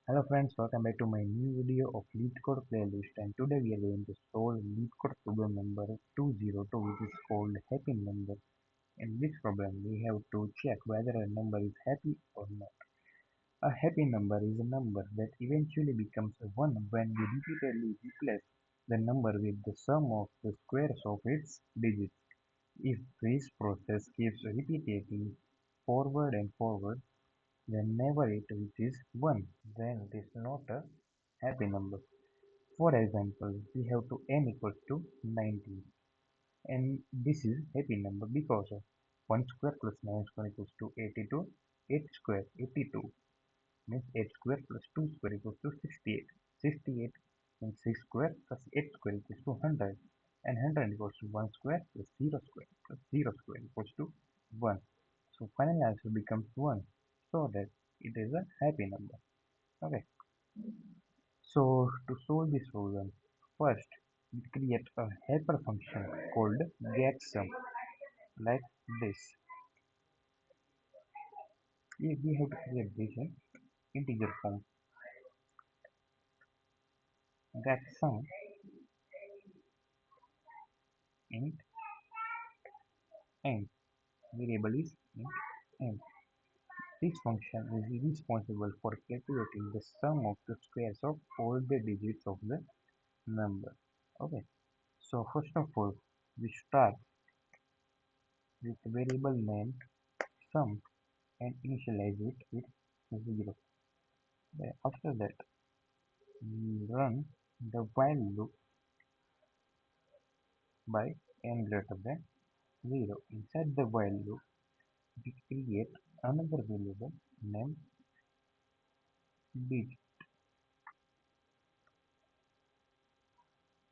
Hello friends, welcome back to my new video of LeetCode playlist, and today we are going to solve LeetCode problem number 202, which is called happy number. In this problem we have to check whether a number is happy or not. A happy number is a number that eventually becomes a 1 when we repeatedly replace the number with the sum of the squares of its digits. If this process keeps repeating forward and forward, whenever it reaches 1, then it is not a happy number. For example, we have to n equals to 19, and this is happy number because of 1 square plus 9 square equals to 82, 8 square 82 means 8 square plus 2 square equals to 68, 68 means 6 square plus 8 square equals to 100, and 100 equals to 1 square plus 0 square plus 0 square equals to 1. So final answer becomes 1, so that it is a happy number. Okay. So to solve this problem, first we create a helper function called getSum like this. If we have to create this in integer form, getSum int n, variable is int n. This function is responsible for calculating the sum of the squares of all the digits of the number. Okay. So first of all, we start with variable named sum and initialize it with 0. After that, we run the while loop by n greater than 0. Inside the while loop, we create another variable named digit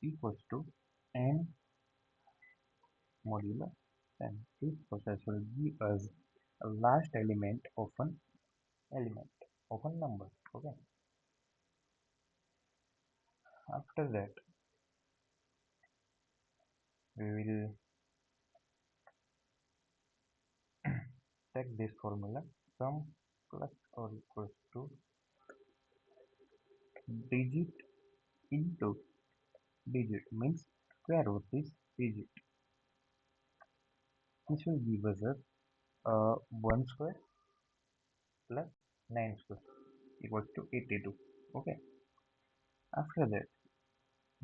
equals to n modulo n. This process will give us a last element of a number. Okay. After that, we will take this formula sum plus or equals to digit into digit means square root is digit. This will give us a 1 square plus 9 square equals to 82. Okay. After that,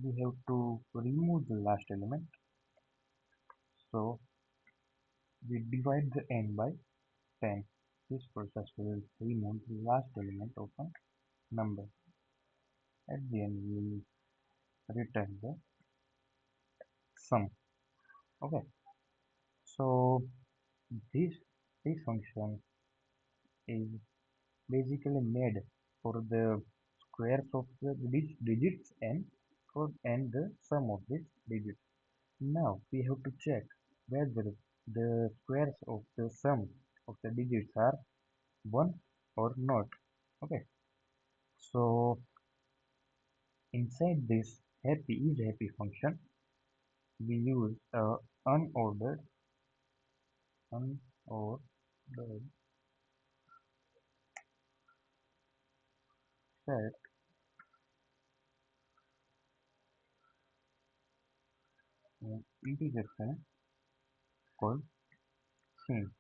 we have to remove the last element. So we divide the n by 10. This process will remove the last element of a number. At the end, we will return the sum. Okay. So this this function is basically made for the squares of the digits and the sum of these digits. Now we have to check whether the squares of the sum of the digits are 1 or not. Okay. So inside this happy function, we use a unordered unordered set integer function called sim.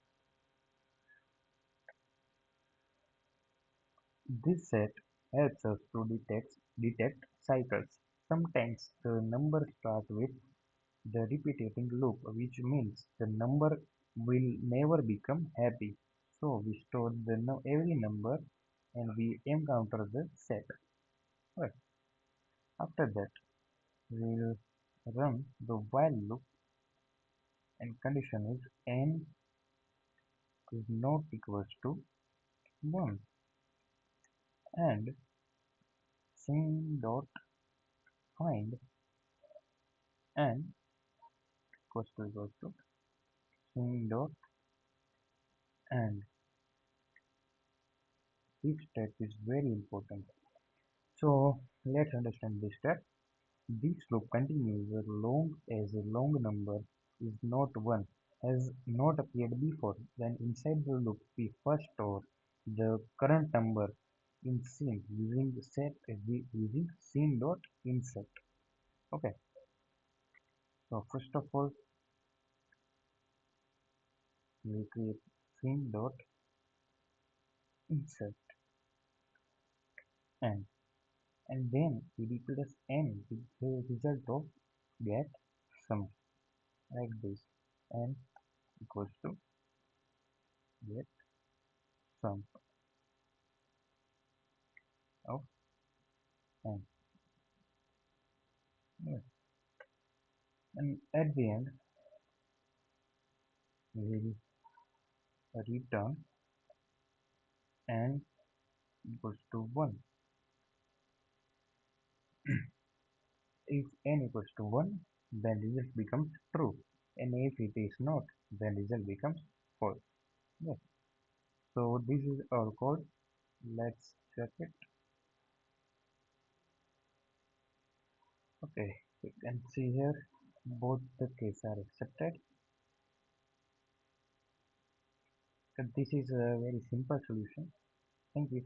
This set helps us to detect cycles. Sometimes the numbers start with the repeating loop, which means the number will never become happy. So we store every number and we encounter the set. Right. After that, we'll run the while loop and condition is n is not equals to 1 and sim dot find n equals to sim dot and this step is very important. So let's understand this step. This loop continues as a long number is not 1 has not appeared before. Then inside the loop we first store the current number in scene using the set using scene dot insert. Okay, so first of all we create scene dot insert n, and then we replace n with the result of get sum, like this. N equals to get sum of n. Yeah. And at the end we will return n equals to 1. If n equals to 1, then result becomes true, and if it is not, then result becomes false. Yes. So this is our code. Let's check it. Okay, you can see here both the cases are accepted. And this is a very simple solution. Thank you.